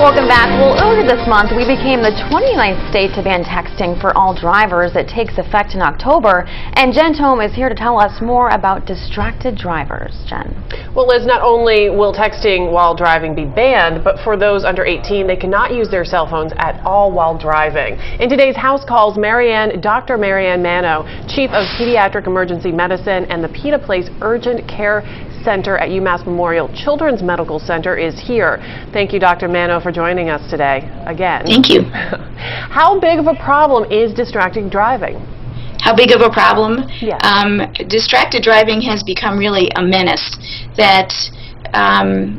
Welcome back. Well, earlier this month, we became the 29th state to ban texting for all drivers. It takes effect in October. And Jen Tome is here to tell us more about distracted drivers. Jen. Well, Liz, not only will texting while driving be banned, but for those under 18, they cannot use their cell phones at all while driving. In today's House Calls, Dr. Mariann Manno, Chief of Pediatric Emergency Medicine and the PediPlace Urgent Care Center at UMass Memorial Children's Medical Center, is here. Thank you, Dr. Manno, for joining us today again. Thank you. How big of a problem is distracted driving? How big of a problem? Yes. Distracted driving has become really a menace that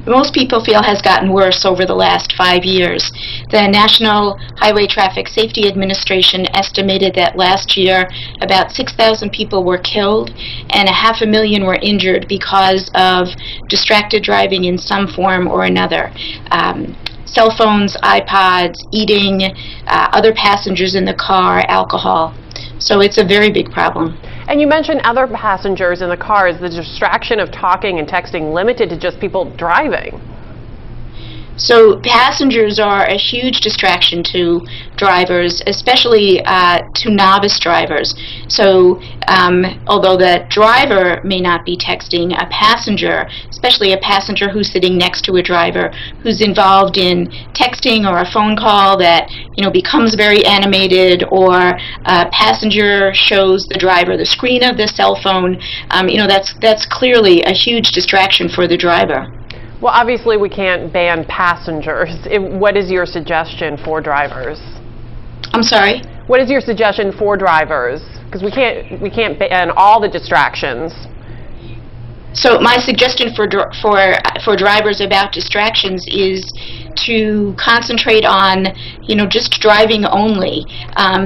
most people feel has gotten worse over the last 5 years. The National Highway Traffic Safety Administration estimated that last year about 6,000 people were killed and 500,000 were injured because of distracted driving in some form or another. Cell phones, iPods, eating, other passengers in the car, alcohol. So it's a very big problem. And you mentioned other passengers in the car. Is the distraction of talking and texting limited to just people driving? So passengers are a huge distraction to drivers, especially to novice drivers. So although the driver may not be texting, a passenger, especially a passenger who's sitting next to a driver who's involved in texting or a phone call that becomes very animated, or a passenger shows the driver the screen of the cell phone, that's clearly a huge distraction for the driver. Well, obviously we can't ban passengers. What is your suggestion for drivers? I'm sorry? What is your suggestion for drivers? Because we can't ban all the distractions. So my suggestion for drivers about distractions is to concentrate on, just driving only.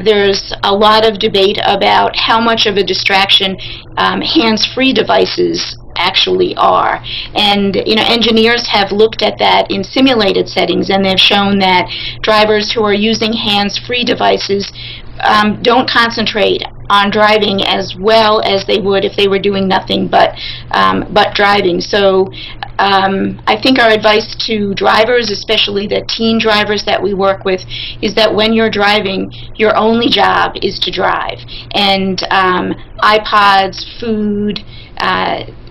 There's a lot of debate about how much of a distraction hands-free devices actually are, and engineers have looked at that in simulated settings, and they've shown that drivers who are using hands-free devices don't concentrate on driving as well as they would if they were doing nothing but driving. So I think our advice to drivers, especially the teen drivers that we work with, is that when you're driving, your only job is to drive. And iPods, food,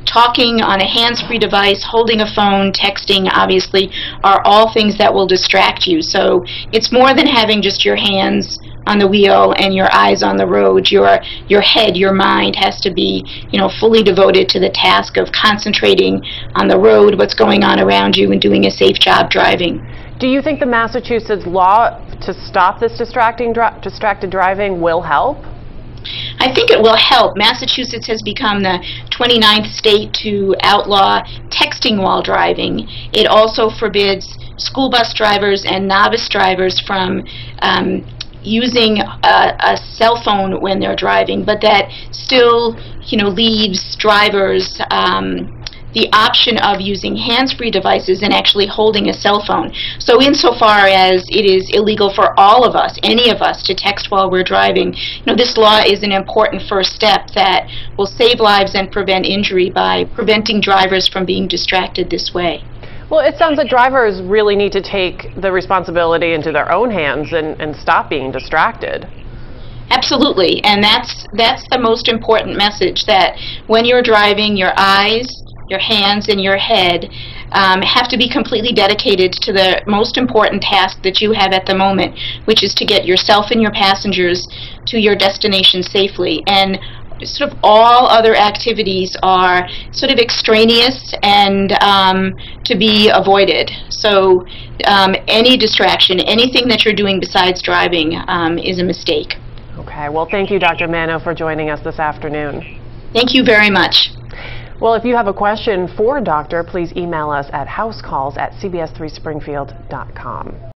talking on a hands-free device, holding a phone, texting, obviously, are all things that will distract you. So it's more than having just your hands on the wheel and your eyes on the road. Your head, your mind has to be, fully devoted to the task of concentrating on the road, what's going on around you, and doing a safe job driving. Do you think the Massachusetts law to stop this distracted driving will help? I think it will help. Massachusetts has become the 29th state to outlaw texting while driving. It also forbids school bus drivers and novice drivers from using a cell phone when they're driving, but that still, leaves drivers the option of using hands-free devices and actually holding a cell phone. So insofar as it is illegal for all of us, any of us, to text while we're driving, this law is an important first step that will save lives and prevent injury by preventing drivers from being distracted this way. Well, it sounds like drivers really need to take the responsibility into their own hands and stop being distracted. Absolutely, and that's the most important message, that when you're driving, your eyes, your hands, and your head have to be completely dedicated to the most important task that you have at the moment, which is to get yourself and your passengers to your destination safely. And sort of all other activities are sort of extraneous and to be avoided. So any distraction, anything that you're doing besides driving is a mistake. Okay, well, thank you, Dr. Manno, for joining us this afternoon. Thank you very much. Well, if you have a question for a doctor, please email us at housecalls@cbs3springfield.com.